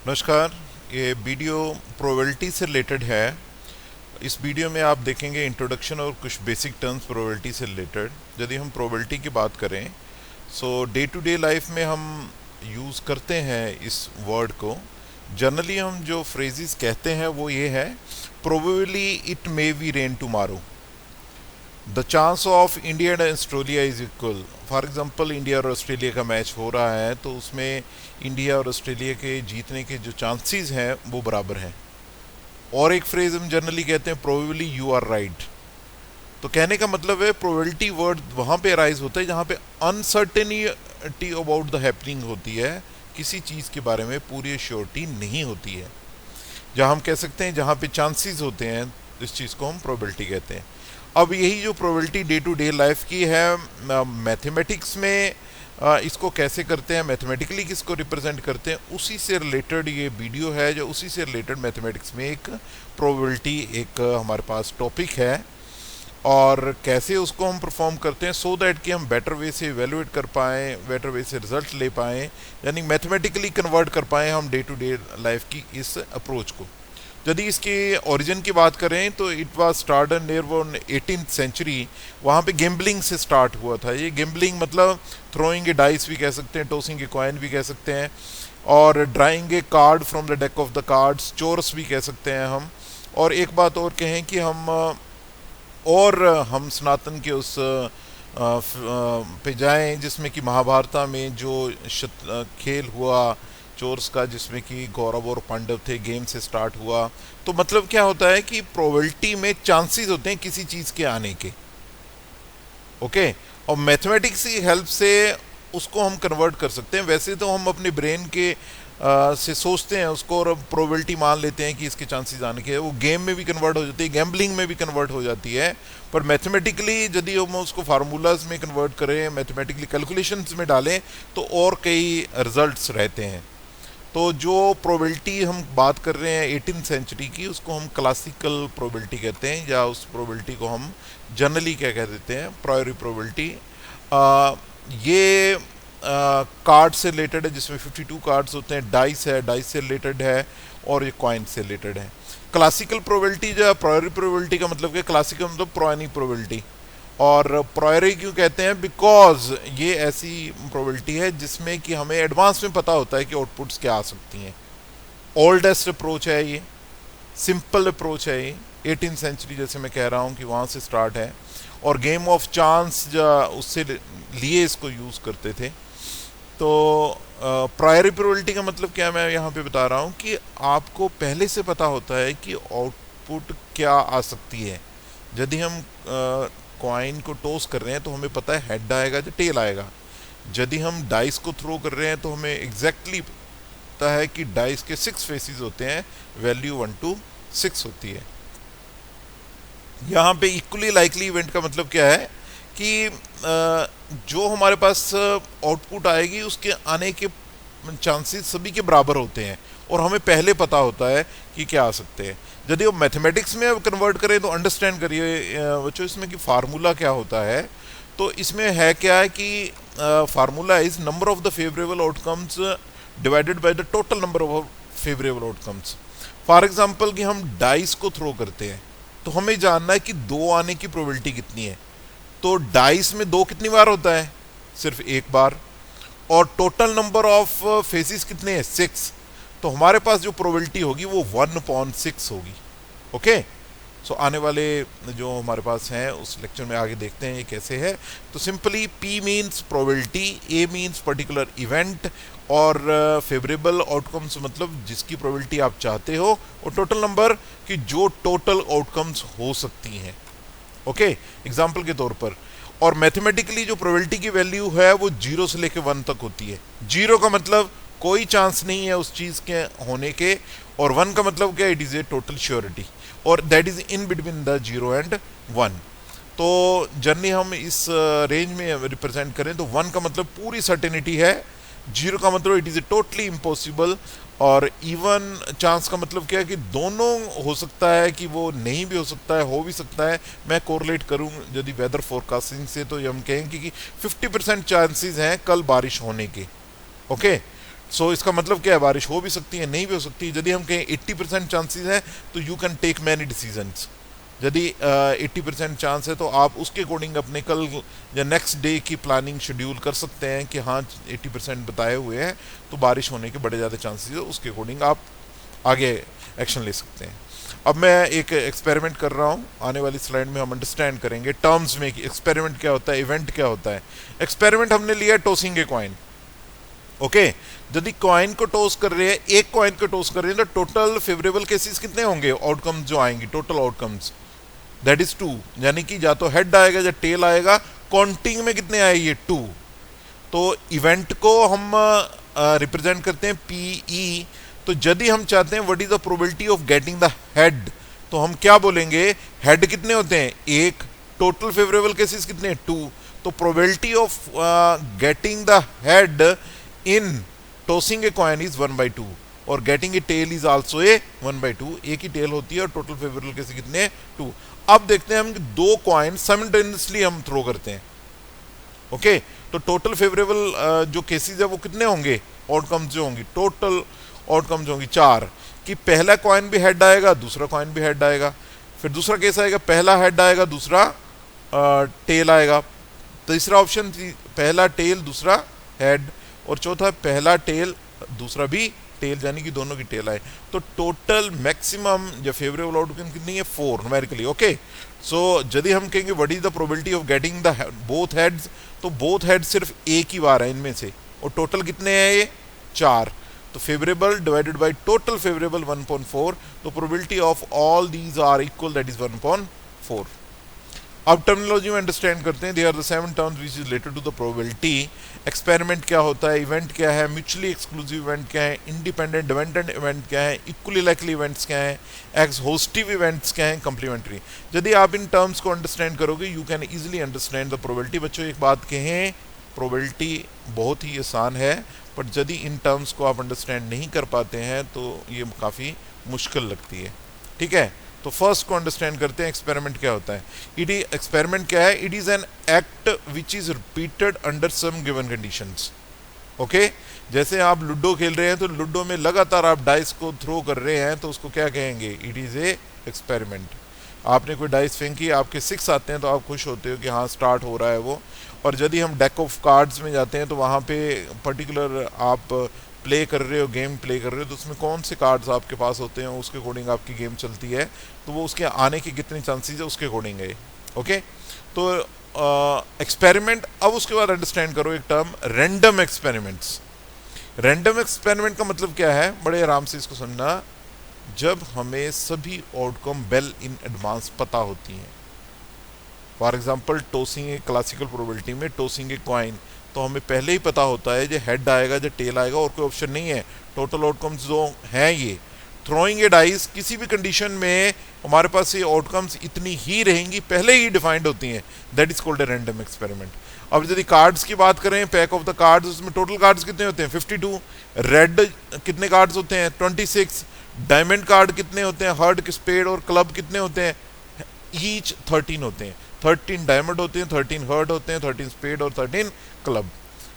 नमस्कार। ये video probability से रिलेटेड है। इस वीडियो में आप देखेंगे इंट्रोडक्शन और कुछ बेसिक टर्म्स प्रोबेबिलिटी से रिलेटेड। यदि हम प्रोबेबिलिटी की बात करें सो डे टू डे लाइफ में हम यूज़ करते हैं इस वर्ड को। जनरली हम जो फ्रेजेस कहते हैं वो ये है, probably it may be rain tomorrow, the chance of India and Australia is equal. For example India और ऑस्ट्रेलिया का मैच हो रहा है तो उसमें इंडिया और ऑस्ट्रेलिया के जीतने के जो चांसेस हैं वो बराबर हैं। और एक फ्रेज हम जनरली कहते हैं, प्रोबेबली यू आर राइट। तो कहने का मतलब है प्रोबेबिलिटी वर्ड वहाँ पे अराइज होता है जहाँ पे अनसर्टेनिटी अबाउट द हैपनिंग होती है, किसी चीज़ के बारे में पूरी श्योरिटी नहीं होती है। जहाँ हम कह सकते हैं जहाँ पे चांसेस होते हैं, इस चीज़ को हम प्रोबेबिलिटी कहते हैं। अब यही जो probability day to day life की है, मैथमेटिक्स में इसको कैसे करते हैं, मैथमेटिकली किसको रिप्रेजेंट करते हैं, उसी से रिलेटेड ये वीडियो है। जो उसी से रिलेटेड मैथमेटिक्स में एक प्रोबेबिलिटी एक हमारे पास टॉपिक है और कैसे उसको हम परफॉर्म करते हैं सो दैट कि हम बेटर वे से इवेलुएट कर पाएँ, बेटर वे से रिजल्ट ले पाएँ, यानी मैथमेटिकली कन्वर्ट कर पाएँ हम डे टू डे लाइफ की इस अप्रोच को। यदि इसके ओरिजिन की बात करें तो it was start near 18th century. वहाँ पे गेम्बलिंग से स्टार्ट हुआ था। ये गेम्बलिंग मतलब थ्रोइंग ए डाइस भी कह सकते हैं, टॉसिंग ए कॉइन भी कह सकते हैं, और drawing a card from the deck of the cards, चोरस भी कह सकते हैं हम। और एक बात और कहें कि हम सनातन के उस पे जाएं जिसमें कि महाभारता में जो खेल हुआ चोर्स का, जिसमें कि कौरव और पांडव थे, गेम से स्टार्ट हुआ। तो मतलब क्या होता है कि प्रोबेबिलिटी में चांसेस होते हैं किसी चीज़ के आने के, ओके। और मैथमेटिक्स की हेल्प से उसको हम कन्वर्ट कर सकते हैं। वैसे तो हम अपने ब्रेन के से सोचते हैं उसको और प्रोबेबिलिटी मान लेते हैं कि इसके चांसेस आने के, वो गेम में भी कन्वर्ट हो जाती है, गैम्बलिंग में भी कन्वर्ट हो जाती है। पर मैथमेटिकली यदि हम उसको फार्मूलाज में कन्वर्ट करें, मैथमेटिकली कैलकुलेशंस में डालें तो और कई रिजल्ट्स रहते हैं। तो जो प्रोबेबिलिटी हम बात कर रहे हैं 18th सेंचुरी की, उसको हम क्लासिकल प्रोबेबिलिटी कहते हैं, या उस प्रोबेबिलिटी को हम जनरली क्या कह देते हैं, प्रायोरी प्रोबेबिलिटी। ये कार्ड से रिलेटेड है, जिसमें 52 कार्ड्स होते हैं, डाइस है, डाइस से रिलेटेड है, और ये कॉइन से रिलेटेड है। क्लासिकल प्रोबेबिलिटी जो प्रायोरी प्रोबेबिलिटी का मतलब क्या, क्लासिकल मतलब पुरानी प्रोबेबिलिटी। और प्रायोरी क्यों कहते हैं, बिकॉज ये ऐसी प्रोबेबिलिटी है जिसमें कि हमें एडवांस में पता होता है कि आउटपुट्स क्या आ सकती हैं। ओल्डेस्ट अप्रोच है ये, सिंपल अप्रोच है ये। 18th सेंचुरी जैसे मैं कह रहा हूँ कि वहाँ से स्टार्ट है, और गेम ऑफ चांस उससे लिए इसको यूज़ करते थे। तो प्रायोरी प्रोबेबिलिटी का मतलब क्या, मैं यहाँ पे बता रहा हूँ कि आपको पहले से पता होता है कि आउटपुट क्या आ सकती है। यदि हम कॉइन को टॉस कर रहे हैं तो हमें पता है हेड आएगा या टेल आएगा। यदि हम डाइस को थ्रो कर रहे हैं तो हमें एग्जैक्टली पता है कि डाइस के 6 फेसेस होते हैं, वैल्यू 1 to 6 होती है। यहाँ पे इक्वली लाइकली इवेंट का मतलब क्या है कि जो हमारे पास आउटपुट आएगी उसके आने के चांसेस सभी के बराबर होते हैं, और हमें पहले पता होता है कि क्या आ सकते हैं। यदि वो मैथमेटिक्स में कन्वर्ट करें तो अंडरस्टैंड करिए बच्चों इसमें कि फार्मूला क्या होता है। तो इसमें है क्या है कि formula is number of the favourable outcomes divided by the total number of favourable outcomes. For example कि हम डाइस को थ्रो करते हैं तो हमें जानना है कि 2 आने की प्रोबेबिलिटी कितनी है। तो डाइस में 2 कितनी बार होता है, सिर्फ एक बार, और टोटल नंबर ऑफ फेसेस कितने हैं, 6। तो हमारे पास जो प्रोबेबिलिटी होगी वो 1/6 होगी, ओके। सो आने वाले जो हमारे पास हैं उस लेक्चर में आगे देखते हैं ये कैसे है। तो simply P means probability, A means particular event, और फेवरेबल आउटकम्स मतलब जिसकी प्रोबेबिलिटी आप चाहते हो, और टोटल नंबर की जो टोटल आउटकम्स हो सकती हैं, ओके। एग्जाम्पल के तौर पर, और मैथमेटिकली जो प्रोबेबिलिटी की वैल्यू है वो 0 से लेकर 1 तक होती है। 0 का मतलब कोई चांस नहीं है उस चीज़ के होने के, और 1 का मतलब क्या, it is a total surety, और that is in between the 0 and 1। तो जनरली हम इस रेंज में रिप्रेजेंट करें तो 1 का मतलब पूरी सर्टेनिटी है, 0 का मतलब it is a totally impossible, और इवन चांस का मतलब क्या है कि दोनों हो सकता है कि वो नहीं भी हो सकता है, हो भी सकता है। मैं कोरिलेट करूँ यदि वेदर फोरकास्टिंग से तो हम कहेंगे कि 50% चांसेस हैं कल बारिश होने के, ओके। सो इसका मतलब क्या है, बारिश हो भी सकती है, नहीं भी हो सकती है। यदि हम कहें 80% चांसेस है तो you can take many decisions. यदि 80% चांस है तो आप उसके अकॉर्डिंग अपने कल या नेक्स्ट डे की प्लानिंग शेड्यूल कर सकते हैं कि हाँ 80% बताए हुए हैं तो बारिश होने के बड़े ज़्यादा चांसेस है, उसके अकॉर्डिंग आप आगे एक्शन ले सकते हैं। अब मैं एक एक्सपेरिमेंट कर रहा हूँ, आने वाली स्लाइड में हम अंडरस्टैंड करेंगे टर्म्स में कि एक्सपेरिमेंट क्या होता है, इवेंट क्या होता है। एक्सपेरिमेंट हमने लिया टॉसिंग ए कॉइन। ओके, यदि कॉइन को टॉस कर रहे हैं, एक कॉइन को टॉस कर रहे हैं, तो टोटल फेवरेबल केसेस कितने होंगे, आउटकम्स जो आएंगे, टोटल आउटकम्स दैट इज 2, यानी कि या तो हेड आएगा या टेल आएगा। काउंटिंग में कितने आए, ये 2। तो इवेंट को हम रिप्रेजेंट करते हैं पीई। तो यदि हम चाहते हैं what is the probability of getting the head, तो हम क्या बोलेंगे, हेड कितने होते हैं, एक, टोटल फेवरेबल केसेस कितने, 2। तो probability of getting the head in tossing a coin is 1/2 और getting a tail is also a 1/2। एक ही टेल होती है और टोटल फेवरेबल केसेस कितने, 2। अब देखते हैं हम दो कॉइन साइमल्टेनियसली हम थ्रो करते हैं। ओके, तो टोटल फेवरेबल जो केसेस है वो कितने होंगे, आउटकम्स जो होंगी, टोटल आउटकम्स होंगी 4, कि पहला कॉइन भी हेड आएगा, दूसरा कॉइन भी हेड आएगा। फिर दूसरा केस आएगा, पहला हेड आएगा, दूसरा टेल आएगा। तीसरा ऑप्शन पहला टेल दूसरा हेड, और चौथा पहला टेल दूसरा भी टेल, यानी कि दोनों की टेल आए। तो टोटल मैक्सिमम जो फेवरेबल आउटकम कितनी है, 4 न्यूमेरिकली। ओके, सो यदि हम कहेंगे what is the probability of getting the both heads, तो बोथ हेड सिर्फ एक ही बार है इनमें से, और टोटल कितने हैं ये, 4। तो favourable divided by total favourable 1/4, तो probability of all these are equal, that is 1/4। अब टर्मिनोलॉजी में अंडरस्टैंड करते हैं। They are the 7 terms which is related to the probability. Experiment क्या होता है, इवेंट क्या है, म्यूचुअली एक्सक्लूसिव इवेंट क्या है, इंडिपेंडेंट डिपेंडेंट इवेंट क्या है, इक्वली लाइकली इवेंट्स क्या है, एक्सहोस्टिव इवेंट्स क्या है, कंप्लीमेंट्री। यदि आप इन टर्म्स को अंडरस्टैंड करोगे you can easily understand the probability. बच्चों एक बात कहें, प्रोबेबिलिटी बहुत ही आसान है, बट यदि इन टर्म्स को आप अंडरस्टैंड नहीं कर पाते हैं तो ये काफ़ी मुश्किल लगती है। ठीक है, तो फर्स्ट को अंडरस्टैंड करते हैं, एक्सपेरिमेंट क्या होता है। एक्सपेरिमेंट क्या है, it is an act which is repeated under some given conditions. Okay, जैसे आप लूडो खेल रहे हैं तो लूडो में लगातार आप डाइस को थ्रो कर रहे हैं, तो उसको क्या कहेंगे, इट इज ए एक्सपेरिमेंट। आपने कोई डाइस फेंकी, आपके 6 आते हैं तो आप खुश होते हो कि हाँ स्टार्ट हो रहा है वो। और यदि हम डेक ऑफ कार्ड्स में जाते हैं तो वहाँ पे पर्टिकुलर आप प्ले कर रहे हो, गेम प्ले कर रहे हो, तो उसमें कौन से कार्ड्स आपके पास होते हैं, उसके अकॉर्डिंग आपकी गेम चलती है, तो वो उसके आने की कितनी चांसेस है उसके अकॉर्डिंग है। ओके, तो एक्सपेरिमेंट। अब उसके बाद अंडरस्टैंड करो एक term, random experiments. Random experiment का मतलब क्या है, बड़े आराम से इसको समझना। जब हमें सभी आउटकम वेल इन एडवांस पता होती हैं, for example tossing a classical probability में टॉसिंग ए कॉइन, तो हमें पहले ही पता होता है जो हेड आएगा जो टेल आएगा, और कोई ऑप्शन नहीं है। टोटल आउटकम्स जो हैं ये, थ्रोइंग ए डाइस, किसी भी कंडीशन में हमारे पास ये आउटकम्स इतनी ही रहेंगी, पहले ही डिफाइंड होती हैं, that is called a random experiment. अब यदि कार्ड्स की बात करें, पैक ऑफ द कार्ड्स, उसमें टोटल कार्ड्स कितने होते हैं, 52। रेड कितने कार्ड्स होते हैं, 26। डायमंड कार्ड कितने होते हैं, हर्ट, स्पेड और क्लब कितने होते हैं, ईच 13 होते हैं। 13 डायमंड होते हैं, 13 हर्ट होते हैं, 13 स्पेड और 13 क्लब।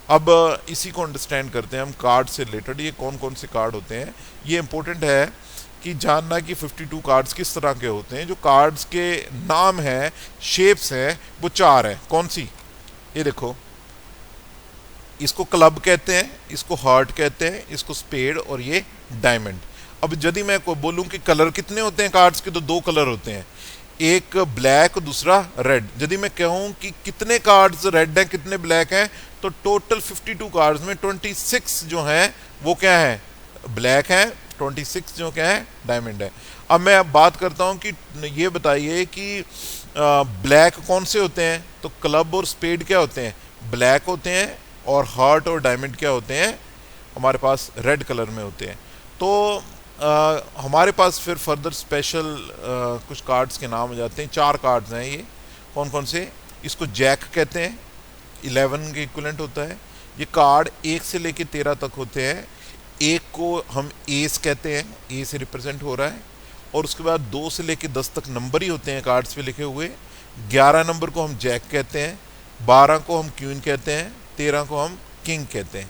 अब इसी को अंडरस्टैंड करते हैं हम कार्ड से रिलेटेड, ये कौन कौन से कार्ड होते हैं। ये इंपॉर्टेंट है कि जानना कि 52 कार्ड्स किस तरह के होते हैं। जो कार्ड्स के नाम हैं, शेप्स हैं, वो 4 हैं। कौन सी, ये देखो, इसको क्लब कहते हैं, इसको हार्ट कहते हैं, इसको स्पेड और ये डायमंड। अब यदि मैं को बोलूं कि कलर कितने होते हैं कार्ड्स के, तो 2 कलर होते हैं, एक ब्लैक दूसरा रेड। यदि मैं कहूं कि कितने कार्ड्स रेड हैं कितने ब्लैक हैं, तो टोटल 52 कार्ड्स में 26 जो हैं वो क्या है, ब्लैक हैं, 26 जो क्या है डायमंड है। अब मैं बात करता हूं कि ये बताइए कि ब्लैक कौन से होते हैं, तो क्लब और स्पेड क्या होते हैं, ब्लैक होते हैं, और हार्ट और डायमंड क्या होते हैं, हमारे पास रेड कलर में होते हैं। तो हमारे पास फिर फर्दर स्पेशल कुछ कार्ड्स के नाम हो जाते हैं। 4 कार्ड्स हैं ये, कौन कौन से, इसको जैक कहते हैं, 11 के इक्विवेलेंट होता है। ये कार्ड 1 से लेके 13 तक होते हैं। एक को हम एस कहते हैं, ए से रिप्रेजेंट हो रहा है, और उसके बाद 2 से लेके 10 तक नंबर ही होते हैं कार्ड्स पे लिखे हुए। 11 नंबर को हम जैक कहते हैं, 12 को हम क्वीन कहते हैं, 13 को हम किंग कहते हैं।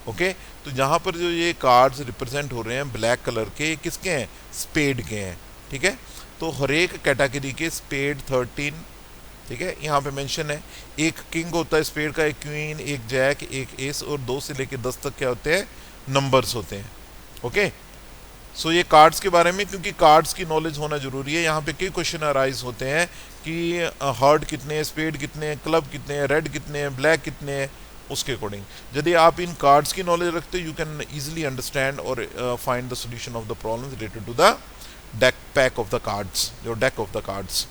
ओके, तो जहाँ पर जो ये कार्ड्स रिप्रेजेंट हो रहे हैं ब्लैक कलर के, ये किसके हैं? स्पेड के हैं। ठीक है, तो हर एक कैटेगरी के स्पेड 13, ठीक है, यहाँ पे मेंशन है। एक किंग होता है स्पेड का, एक क्वीन, एक जैक, एक एस, और 2 से लेकर 10 तक क्या होते हैं? नंबर्स होते हैं। ओके, सो ये कार्ड्स के बारे में, क्योंकि कार्ड्स की नॉलेज होना जरूरी है। यहाँ पे कई क्वेश्चन अराइज होते हैं कि हार्ट कितने हैं, स्पेड कितने हैं, क्लब कितने हैं, रेड कितने हैं, ब्लैक कितने हैं, उसके अकॉर्डिंग यदि आप इन कार्ड्स की नॉलेज रखते हो, यू कैन इजीली अंडरस्टैंड और find the solution of the problem related to the deck pack of the cards, your deck of the cards.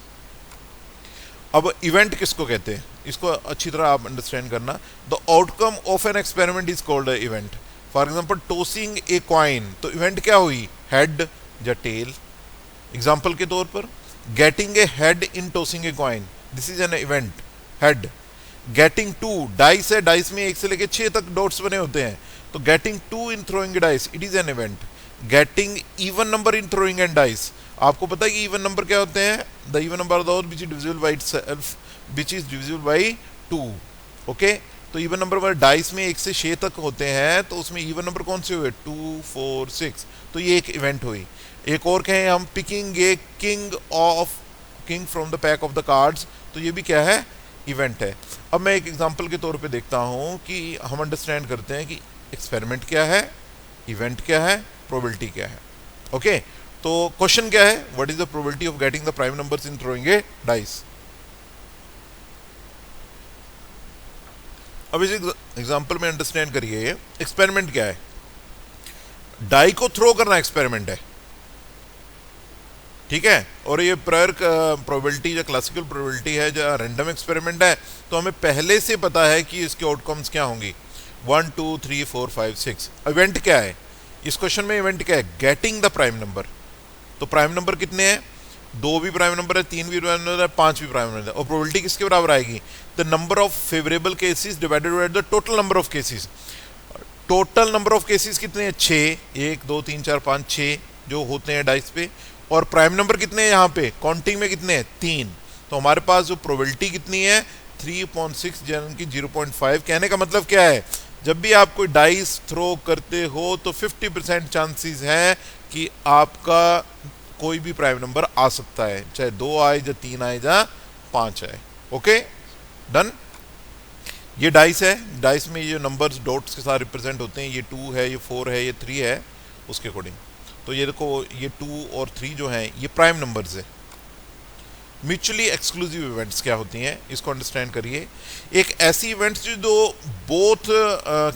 अब इवेंट किसको कहते हैं, इसको अच्छी तरह आप अंडरस्टैंड करना। The outcome of an experiment is called a event. For example tossing a coin, तो इवेंट क्या हुई? हेड या टेल। एग्जाम्पल के तौर पर getting a head in tossing a coin, this is an event, head. Getting 2, dice है, dice में 1 से लेकर 6 तक डॉट्स बने होते हैं, तो getting 2 in throwing A dice, it is an event. Getting even number in throwing and dice, आपको पता है कि इवन नंबर क्या होते हैं? The even number which is divisible by itself, which is divisible by 2। Okay, तो even number वाले dice में 1 से 6 तक होते हैं, तो उसमें इवन नंबर कौन से हुए? 2, 4, 6, तो ये एक इवेंट हुई। एक और कहें हम picking a king from the pack of the cards, तो ये भी क्या है? इवेंट है। अब मैं एक एग्जांपल के तौर पे देखता हूं कि हम अंडरस्टैंड करते हैं कि एक्सपेरिमेंट क्या है, इवेंट क्या है, प्रोबेबिलिटी क्या है। ओके, तो क्वेश्चन क्या है? What is the probability of getting the prime numbers in throwing A dice. अब इस एग्जांपल में अंडरस्टैंड करिए एक्सपेरिमेंट क्या है। डाई को थ्रो करना एक्सपेरिमेंट है, ठीक है, और ये प्रायर प्रोबेबिलिटी या क्लासिकल प्रोबेबिलिटी है, जो रैंडम एक्सपेरिमेंट है, तो हमें पहले से पता है कि इसके आउटकम्स क्या होंगी, 1, 2, 3, 4, 5, 6। इवेंट क्या है इस क्वेश्चन में? इवेंट क्या है? Getting the prime number. तो प्राइम नंबर कितने हैं? 2 भी प्राइम नंबर है, 3 भी प्राइम नंबर है, 5 भी प्राइम नंबर है। और प्रोबेबिलिटी किसके बराबर आएगी? The number of favourable cases divided by the total number of cases. Total number of cases कितने हैं? 6, 1, 2, 3, 4, 5, 6 जो होते हैं डाइस पे। और प्राइम नंबर कितने हैं यहाँ पे काउंटिंग में? कितने हैं? 3। तो हमारे पास जो प्रोबेबिलिटी कितनी है? 3.6 यानी कि 0.5। कहने का मतलब क्या है? जब भी आप कोई डाइस थ्रो करते हो तो 50% चांसेस है कि आपका कोई भी प्राइम नंबर आ सकता है, चाहे 2 आए या 3 आए या 5 आए। Okay, done. ये डाइस है, डाइस में ये नंबर्स डॉट्स के साथ रिप्रेजेंट होते हैं। ये 2 है, ये 4 है, ये 3 है, उसके अकॉर्डिंग। तो ये देखो, ये 2 और 3 जो हैं ये प्राइम नंबर्स है। म्यूचुअली एक्सक्लूसिव इवेंट्स क्या होती हैं इसको अंडरस्टैंड करिए। एक ऐसी इवेंट्स जो both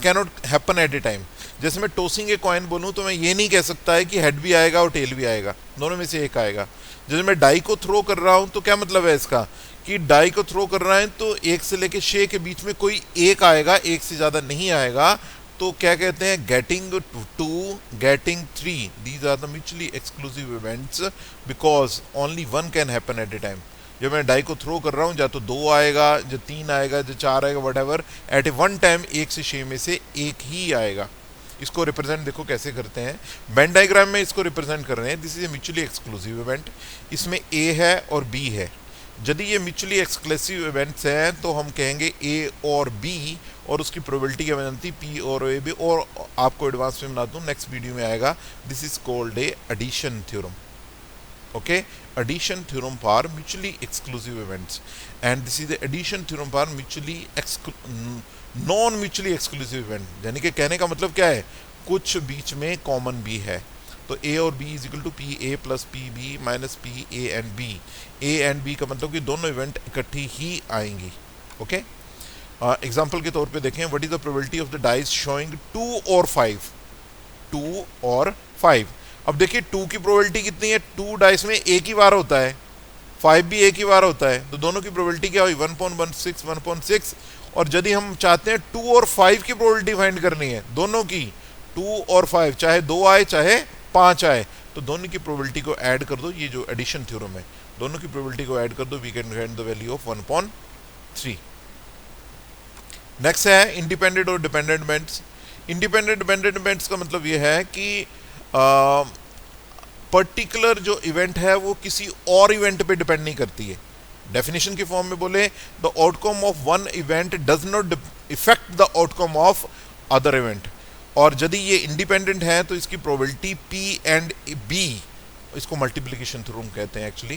cannot happen at a time. जैसे मैं टॉसिंग ए कॉइन बोलूँ तो मैं ये नहीं कह सकता है कि हेड भी आएगा और टेल भी आएगा, दोनों में से एक आएगा। जैसे मैं डाई को थ्रो कर रहा हूँ तो क्या मतलब है इसका कि डाई को थ्रो कर रहा है तो 1 से लेके 6 के बीच में कोई एक आएगा, एक से ज़्यादा नहीं आएगा। तो क्या कहते हैं? Getting 2, getting 3, these are the mutually exclusive events because only 1 can happen at a time. जब मैं डाई को थ्रो कर रहा हूँ, या तो 2 आएगा, या 3 आएगा, या 4 आएगा, whatever, at a one time 1 से 6 में से एक ही आएगा। इसको रिप्रेजेंट देखो कैसे करते हैं, वेन डायग्राम में इसको रिप्रेजेंट कर रहे हैं। This is a mutually exclusive event. इसमें ए है और बी है। यदि ये म्यूचुअली एक्सक्लूसिव इवेंट्स हैं तो हम कहेंगे ए और बी, और उसकी प्रोबेबिलिटी क्या बनती? पी और ए बी। और आपको एडवांस में बना दूं, नेक्स्ट वीडियो में आएगा। This is called a addition theorem. Okay, addition theorem for mutually exclusive events, and this is the addition theorem for mutually non mutually exclusive event. यानी कि कहने का मतलब क्या है? कुछ बीच में कॉमन भी है। तो ए और B is equal to P A plus P B minus P A and B. A and B का मतलब कि दोनों इवेंट इकट्ठी ही आएंगी। ओके, एग्जाम्पल के तौर पे देखें, what is the probability of the dice showing 2 और 5? 2 और 5। अब देखिए 2 की प्रोबेबिलिटी कितनी है? 2 डाइस में एक ही बार होता है, 5 भी एक ही बार होता है, तो दोनों की प्रोबेबिलिटी क्या हुई? 1.16, 1.6। और यदि हम चाहते हैं 2 और 5 की प्रोबेबिलिटी फाइंड करनी है, दोनों की 2 और 5, चाहे 2 आए चाहे 5 आए, तो दोनों की प्रोबेबिलिटी को ऐड कर दो। ये जो एडिशन थ्योरम है, दोनों की प्रोबेबिलिटी को ऐड कर दो, we can find the value of 1.3। Next है इंडिपेंडेंट और dependent events. Independent dependent events का मतलब ये है कि पर्टिकुलर जो इवेंट है वो किसी और इवेंट पे डिपेंड नहीं करती है। डेफिनेशन की फॉर्म में बोले, the outcome of one event does not affect the outcome of other event. और यदि ये इंडिपेंडेंट है तो इसकी प्रोबेबिलिटी पी एंड बी, इसको मल्टीप्लिकेशन थ्योरम कहते हैं actually,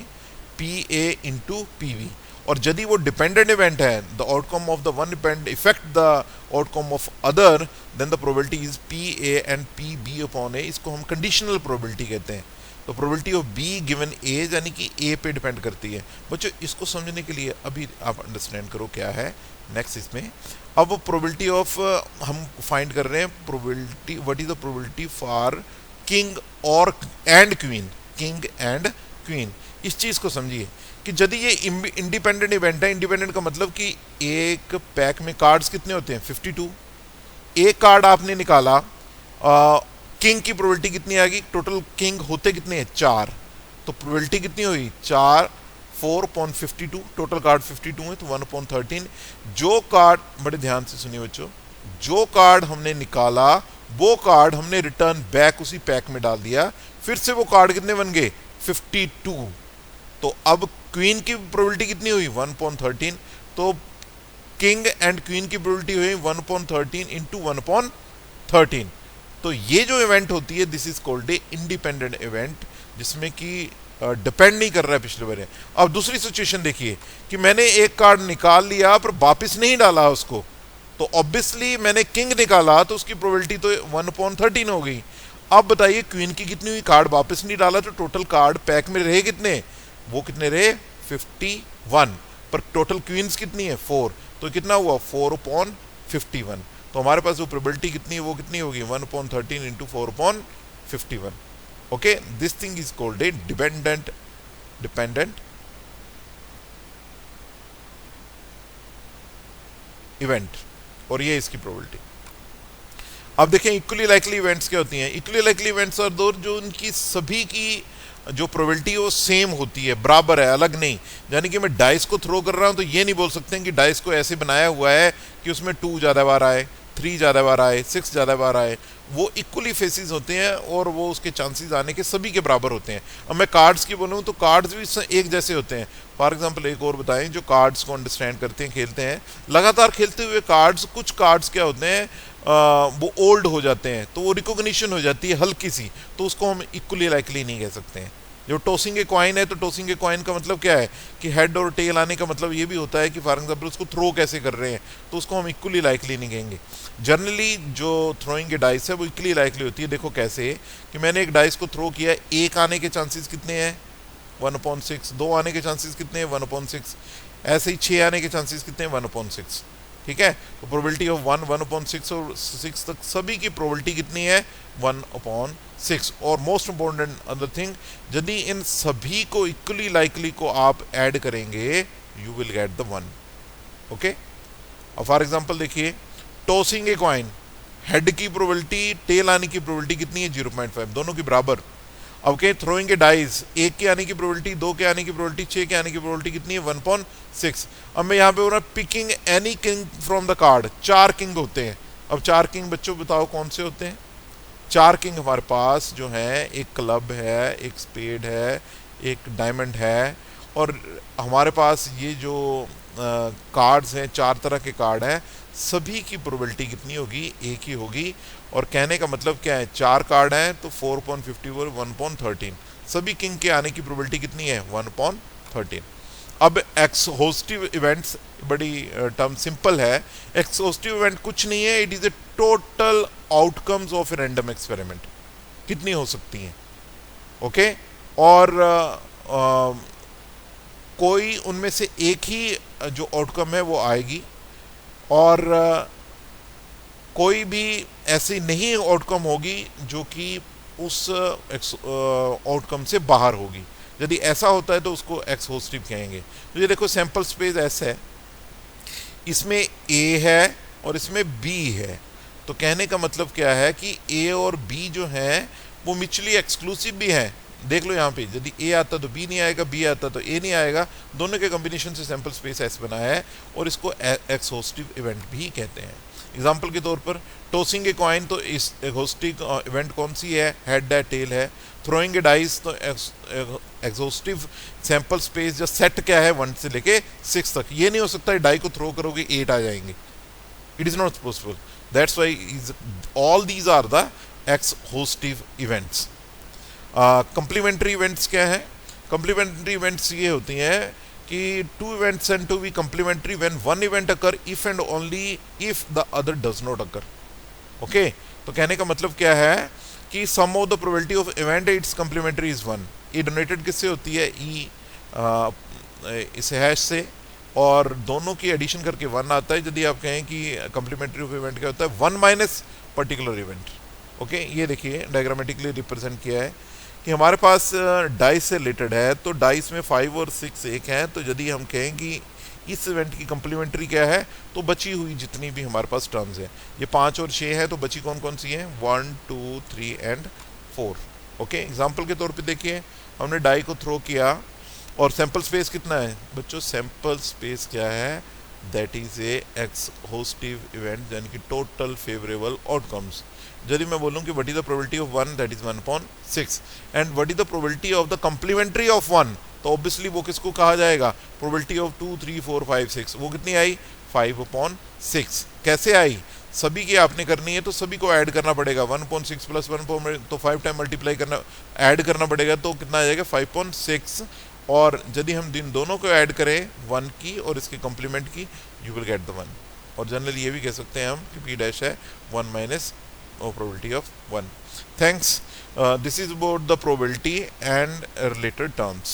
P A into P B. और यदि वो डिपेंडेंट इवेंट है, the outcome of the one depend affect the outcome of other, then the probability is P A and P B upon A. इसको हम conditional probability कहते हैं। तो probability of be given ए यानी कि ए पे डिपेंड करती है। बच्चों इसको समझने के लिए अभी आप अंडरस्टैंड करो क्या है नेक्स्ट इसमें। अब प्रोबेबिलिटी ऑफ हम फाइंड कर रहे हैं probability, what is the probability for king और and queen, king and queen. इस चीज को समझिए कि यदि ये इंडिपेंडेंट इवेंट है, इंडिपेंडेंट का मतलब कि एक पैक में कार्ड्स कितने होते हैं 52। एक कार्ड आपने निकाला, किंग की प्रोबेबिलिटी कितनी आएगी, टोटल किंग होते कितने हैं 4, तो प्रोबेबिलिटी कितनी हुई 4, 4/52, टोटल कार्ड 52 है तो 1/13। जो कार्ड, बड़े ध्यान से सुनिए बच्चों, जो कार्ड हमने निकाला वो कार्ड हमने रिटर्न बैक उसी पैक में डाल दिया, फिर से वो कार्ड कितने बन गए 52। तो अब क्वीन की प्रोबेबिलिटी कितनी हुई 1/13, तो किंग एंड क्वीन की प्रोबेबिलिटी हुई 1/13 इंटू 1/13। तो ये जो इवेंट होती है this is called a independent event, जिसमें कि डिपेंड नहीं कर रहा है पिछले बार। अब दूसरी सिचुएशन देखिए कि मैंने एक कार्ड निकाल लिया पर वापस नहीं डाला उसको, तो ऑब्वियसली मैंने किंग निकाला तो उसकी प्रोबेबिलिटी तो 1/13 हो गई। अब बताइए क्वीन की कितनी हुई, कार्ड वापस नहीं डाला तो टोटल कार्ड पैक में रहे कितने, वो कितने रहे 51, पर टोटल क्वींस कितनी है 4, तो कितना हुआ 4/51। तो हमारे पास जो प्रोबेबिलिटी कितनी है वो कितनी होगी 1/13 into 4/51। Okay, this thing is called A dependent event, और ये इसकी प्रोबेबिलिटी। अब देखें इक्वली लाइकली इवेंट्स क्या होती हैं। इक्वली लाइकली इवेंट्स और दो जो उनकी सभी की जो प्रोबेबिलिटी है वो सेम होती है, बराबर है, अलग नहीं। यानी कि मैं डाइस को थ्रो कर रहा हूं तो ये नहीं बोल सकते हैं कि डाइस को ऐसे बनाया हुआ है कि उसमें 2 ज़्यादा बार आए, 3 ज़्यादा बार आए, 6 ज़्यादा बार आए। वो इक्वली फेसेस होते हैं और वो उसके चांसेस आने के सभी के बराबर होते हैं। अब मैं कार्ड्स की बोलूँ तो कार्ड्स भी एक जैसे होते हैं। फॉर एग्जाम्पल एक और बताएं, जो कार्ड्स को अंडरस्टैंड करते हैं, खेलते हैं, लगातार खेलते हुए कार्ड्स, कुछ कार्ड्स क्या होते हैं वो ओल्ड हो जाते हैं, तो वो रिकॉग्निशन हो जाती है हल्की सी, तो उसको हम इक्वली लाइकली नहीं कह सकते हैं। जो टॉसिंग ए कॉइन है, तो टॉसिंग ए कॉइन का मतलब क्या है कि हेड और टेल आने का मतलब ये भी होता है कि फॉर एग्जाम्पल उसको थ्रो कैसे कर रहे हैं, तो उसको हम इक्वली लाइकली नहीं कहेंगे। जनरली जो थ्रोइंग ए डाइस है वो इक्वली लाइकली होती है। देखो कैसे कि मैंने एक डाइस को थ्रो किया, एक आने के चांसेस कितने हैं 1/6, 2 आने के चांसेस कितने हैं 1/6, ऐसे ही 6 आने के चांसेस कितने हैं 1/6। ठीक है, तो प्रोबेबिलिटी ऑफ 1/6 और 6 तक सभी की प्रोबेबिलिटी कितनी है 1/6। और मोस्ट इंपॉर्टेंट अदर थिंग, यदि इन सभी को इक्वली लाइकली को आप ऐड करेंगे you will get the 1। Okay, और फॉर एग्जांपल देखिए टॉसिंग ए कॉइन, हेड की प्रोबेबिलिटी टेल आने की प्रोबेबिलिटी कितनी है 0.5, दोनों की बराबर। अब क्या थ्रोइंग ए डाइज, एक के आने की प्रोबेबिलिटी, 2 के आने की प्रोबेबिलिटी, 6 के आने की प्रोबेबिलिटी कितनी है 1/6। अब मैं यहाँ पे हो रहा picking any king from the card, 4 king होते हैं। अब 4 किंग बच्चों बताओ कौन से होते हैं। 4 किंग हमारे पास जो है, एक क्लब है, एक स्पेड है, एक डायमंड है, और हमारे पास ये जो कार्ड्स हैं 4 तरह के कार्ड हैं, सभी की प्रोबेबिलिटी कितनी होगी, एक ही होगी। और कहने का मतलब क्या है, 4 कार्ड हैं तो 4/54 1/13, सभी किंग के आने की प्रोबेबिलिटी कितनी है 1/13। अब एक्सहोस्टिव इवेंट्स, बड़ी टर्म सिंपल है। एक्सहोस्टिव इवेंट कुछ नहीं है, it is a total outcomes of a random experiment, कितनी हो सकती हैं। ओके, और कोई उनमें से एक ही जो आउटकम है वो आएगी, और कोई भी ऐसी नहीं आउटकम होगी जो कि उस आउटकम से बाहर होगी। यदि ऐसा होता है तो उसको एक्सहोस्टिव कहेंगे। तो ये देखो सैंपल स्पेस ऐसा है, इसमें ए है और इसमें बी है, तो कहने का मतलब क्या है कि ए और बी जो है वो म्यूचुअली एक्सक्लूसिव भी है। देख लो यहाँ पे, यदि ए आता तो बी नहीं आएगा, बी आता तो ए नहीं आएगा, दोनों के कॉम्बिनेशन से सैंपल स्पेस एस बना है, और इसको एक्सहोस्टिव इवेंट भी कहते हैं। एग्जाम्पल के तौर पर टॉसिंग ए कॉइन, तो इस एक्सहोस्टिव इवेंट कौन सी है, हेड है, टेल है। थ्रोइंग ए डाइस, तो एक्सहोस्टिव सैंपल स्पेस जो सेट क्या है 1 से लेके 6 तक। ये नहीं हो सकता डाई को थ्रो करोगे 8 आ जाएंगे, it is not possible. That's why is all these are the exhaustive events. Complementary events क्या है? कंप्लीमेंट्री इवेंट्स ये होती हैं कि two events and to be complementary when one event occur if and only if the other does not occur. Okay, तो कहने का मतलब क्या है कि some of the probability of event it's complementary is one. E denoted किससे होती है? ई इस हैश से, और दोनों की एडिशन करके वन आता है। यदि आप कहें कि कंप्लीमेंट्री ऑफ इवेंट क्या होता है? One minus particular event. Okay, ये देखिए डायग्रामेटिकली रिप्रेजेंट किया है कि हमारे पास डाइस से रिलेटेड है, तो डाइस में 5 और 6 एक है। तो यदि हम कहें कि इस इवेंट की कंप्लीमेंट्री क्या है, तो बची हुई जितनी भी हमारे पास टर्म्स है, ये 5 और 6 है, तो बची कौन कौन सी है? 1 2 3 एंड 4। ओके, एग्जाम्पल के तौर पे देखिए, हमने डाई को थ्रो किया और सैंपल स्पेस कितना है बच्चों? सैंपल स्पेस क्या है? दैट इज ए एक्सहोस्टिव इवेंट, यानी कि टोटल फेवरेबल आउटकम्स। यदि मैं बोलूं कि what is the probability of 1, that is 1/6, and what is the probability of the complementary of 1, तो ऑब्वियसली वो किसको कहा जाएगा? Probability of 2 3 4 5 6। वो कितनी आई? 5/6। कैसे आई? सभी की आपने करनी है तो सभी को ऐड करना पड़ेगा। 1/6 प्लस 1 तो 5 टाइम मल्टीप्लाई करना, ऐड करना पड़ेगा, तो कितना आ जाएगा? 5/6। और यदि हम इन दोनों को ऐड करें 1 की और इसके कॉम्प्लीमेंट की, यू विल गेट द 1। और जनरली ये भी कह सकते हैं हम कि पी डैश है 1 minus probability of 1. Thanks. This is about the probability and related terms.